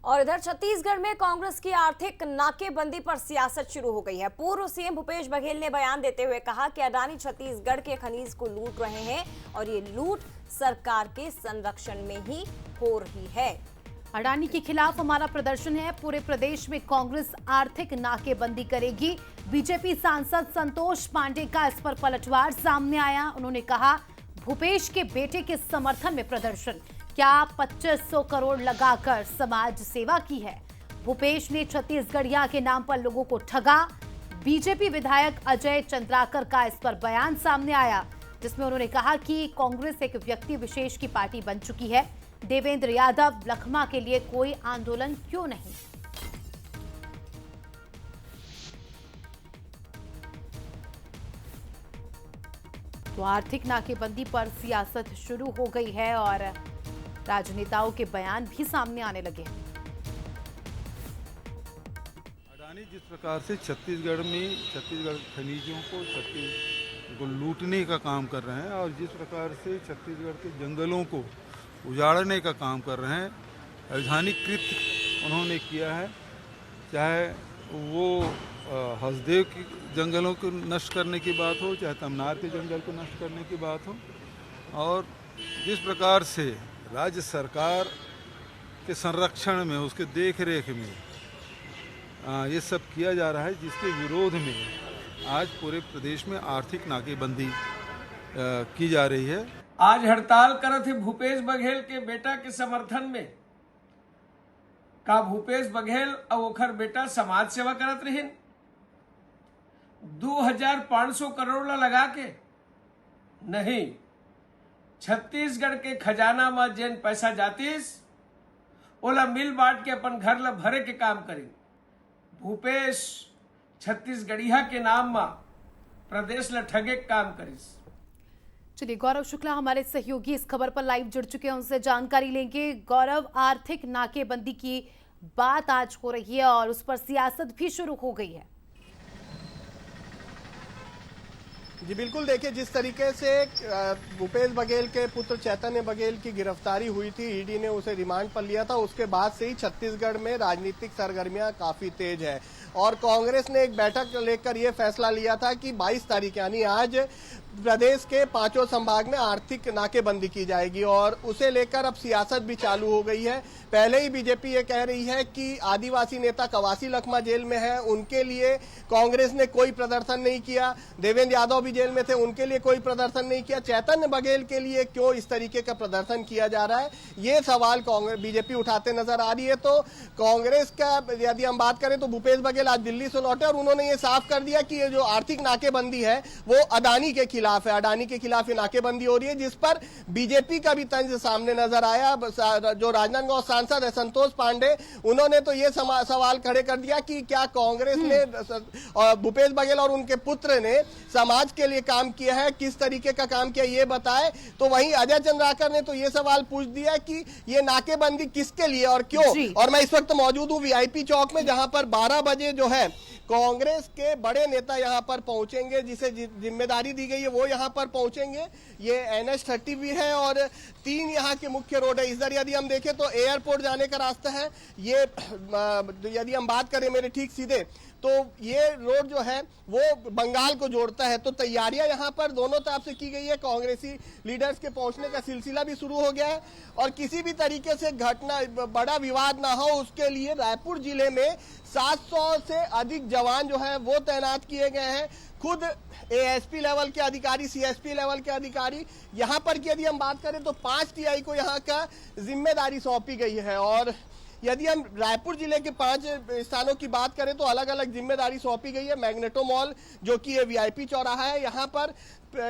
और इधर छत्तीसगढ़ में कांग्रेस की आर्थिक नाकेबंदी पर सियासत शुरू हो गई है। पूर्व सीएम भूपेश बघेल ने बयान देते हुए कहा कि अडानी छत्तीसगढ़ के खनिज को लूट रहे हैं और ये लूट सरकार के संरक्षण में ही हो रही है। अडानी के खिलाफ हमारा प्रदर्शन है। पूरे प्रदेश में कांग्रेस आर्थिक नाकेबंदी करेगी। बीजेपी सांसद संतोष पांडे का इस पर पलटवार सामने आया। उन्होंने कहा भूपेश के बेटे के समर्थन में प्रदर्शन, क्या 2500 करोड़ लगाकर समाज सेवा की है। भूपेश ने छत्तीसगढ़िया के नाम पर लोगों को ठगा। बीजेपी विधायक अजय चंद्राकर का इस पर बयान सामने आया, जिसमें उन्होंने कहा कि कांग्रेस एक व्यक्ति विशेष की पार्टी बन चुकी है। देवेंद्र यादव लखमा के लिए कोई आंदोलन क्यों नहीं। तो आर्थिक नाकेबंदी पर सियासत शुरू हो गई है और राजनेताओं के बयान भी सामने आने लगे हैं। अडानी जिस प्रकार से छत्तीसगढ़ खनिजों को लूटने का काम कर रहे हैं और जिस प्रकार से छत्तीसगढ़ के जंगलों को उजाड़ने का काम कर रहे हैं, राजधानी कृत उन्होंने किया है। चाहे वो हसदेव की जंगलों को नष्ट करने की बात हो, चाहे तमनार के जंगल को नष्ट करने की बात हो, और जिस प्रकार से राज्य सरकार के संरक्षण में, उसके देख रेख में ये सब किया जा रहा है, जिसके विरोध में आज पूरे प्रदेश में आर्थिक नाकेबंदी की जा रही है। आज हड़ताल करत थे भूपेश बघेल के बेटा के समर्थन में। का भूपेश बघेल और ओखर बेटा समाज सेवा करत रहिन 2500 करोड़ लगा के? नहीं, छत्तीसगढ़ के खजाना में जेन पैसा जातीस ओला मिल बांट के अपन घर ला भरे के काम करी। भूपेश छत्तीसगढ़िया के नाम में प्रदेश ला ठगे के काम करिस। चलिए, गौरव शुक्ला हमारे सहयोगी इस खबर पर लाइव जुड़ चुके हैं, उनसे जानकारी लेंगे। गौरव, आर्थिक नाकेबंदी की बात आज हो रही है और उस पर सियासत भी शुरू हो गई है। जी बिल्कुल, देखिए जिस तरीके से भूपेश बघेल के पुत्र चैतन्य बघेल की गिरफ्तारी हुई थी, ईडी ने उसे रिमांड पर लिया था, उसके बाद से ही छत्तीसगढ़ में राजनीतिक सरगर्मियां काफी तेज है और कांग्रेस ने एक बैठक लेकर यह फैसला लिया था कि 22 तारीख यानी आज प्रदेश के 5 संभाग में आर्थिक नाकेबंदी की जाएगी और उसे लेकर अब सियासत भी चालू हो गई है। पहले ही बीजेपी ये कह रही है कि आदिवासी नेता कवासी लखमा जेल में है, उनके लिए कांग्रेस ने कोई प्रदर्शन नहीं किया। देवेंद्र यादव भी जेल में थे, उनके लिए कोई प्रदर्शन नहीं किया। चैतन्य बघेल के लिए क्यों इस तरीके का प्रदर्शन किया जा रहा है, ये सवाल कांग्रेस बीजेपी उठाते नजर आ रही है। तो कांग्रेस का यदि हम बात करें तो भूपेश बघेल आज दिल्ली से लौटे और उन्होंने ये साफ कर दिया कि ये जो आर्थिक नाकेबंदी है वो अडानी के खिलाफ है। अडानी के खिलाफ ये नाकेबंदी हो रही है, जिस पर बीजेपी का भी तंज सामने नजर आया। जो राजनांदगांव सांसद है संतोष पांडे, उन्होंने तो ये सवाल खड़े कर दिया कि क्या कांग्रेस ने भूपेश बघेल और उनके पुत्र ने समाज के लिए काम किया है, किस तरीके का काम किया ये बताए। तो वहीं अजय चंद्राकर ने तो ये सवाल पूछ दिया कि ये नाकेबंदी किसके लिए और क्यों। और मैं इस वक्त मौजूद हूँ वीआईपी चौक में, जहां पर 12 बजे जो है कांग्रेस के बड़े नेता यहां पर पहुंचेंगे, जिसे जिम्मेदारी दी गई है वो यहां पर पहुंचेंगे। ये NH30 भी है और 3 यहां के मुख्य रोड है। इधर यदि हम देखें तो एयरपोर्ट जाने का रास्ता है। ये यदि हम बात करें मेरे ठीक सीधे, तो ये रोड जो है वो बंगाल को जोड़ता है। तो तैयारियां यहां पर दोनों तरफ से की गई है। कांग्रेसी लीडर्स के पहुंचने का सिलसिला भी शुरू हो गया है और किसी भी तरीके से घटना बड़ा विवाद ना हो उसके लिए रायपुर जिले में 700 से अधिक जवान जो है वो तैनात किए गए हैं। खुद ASP लेवल के अधिकारी, CSP लेवल के अधिकारी यहां पर की यदि हम बात करें तो 5 TI को यहां का जिम्मेदारी सौंपी गई है। और यदि हम रायपुर जिले के 5 स्थानों की बात करें तो अलग अलग जिम्मेदारी सौंपी गई है। मैग्नेटो मॉल जो कि ये VIP चौराहा है, यहाँ पर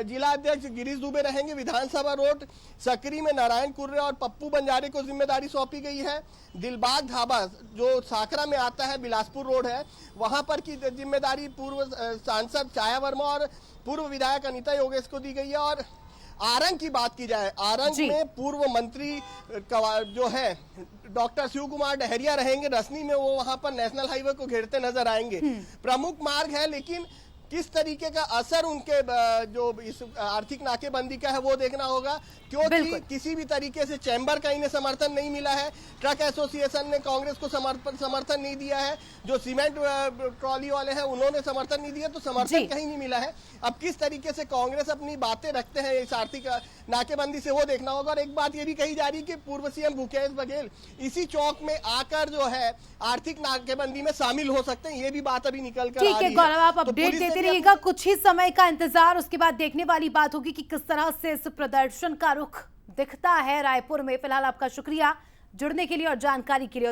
जिला अध्यक्ष गिरीश दुबे रहेंगे। विधानसभा रोड सकरी में नारायण कुर्रे और पप्पू बंजारे को जिम्मेदारी सौंपी गई है। दिलबाग ढाबा जो साकरा में आता है, बिलासपुर रोड है, वहां पर की जिम्मेदारी पूर्व सांसद छाया वर्मा और पूर्व विधायक अनिता योगेश को दी गई है। और आरंग की बात की जाए, आरंग में पूर्व मंत्री जो है डॉक्टर शिव कुमार डहरिया रहेंगे। रसनी में वो वहां पर नेशनल हाईवे को घेरते नजर आएंगे। प्रमुख मार्ग है, लेकिन किस तरीके का असर उनके जो इस आर्थिक नाकेबंदी का है वो देखना होगा, क्योंकि किसी भी तरीके से चैम्बर का इन्हें समर्थन नहीं मिला है, ट्रक एसोसिएशन ने कांग्रेस को समर्थन नहीं दिया है, जो सीमेंट ट्रॉली वाले हैं उन्होंने समर्थन नहीं दिया, तो समर्थन कहीं नहीं मिला है। अब किस तरीके से कांग्रेस अपनी बातें रखते हैं इस आर्थिक नाकेबंदी से वो देखना होगा। और एक बात ये भी कही जा रही है कि पूर्व सीएम भूपेश बघेल इसी चौक में आकर जो है आर्थिक नाकेबंदी में शामिल हो सकते हैं, ये भी बात अभी निकल कर आ रही है। ठीक है गौरव, आप अपडेट देते रहिएगा, कुछ ही समय का इंतजार, उसके बाद देखने वाली बात होगी कि किस तरह से इस प्रदर्शन का रुख दिखता है रायपुर में। फिलहाल आपका शुक्रिया जुड़ने के लिए और जानकारी के लिए।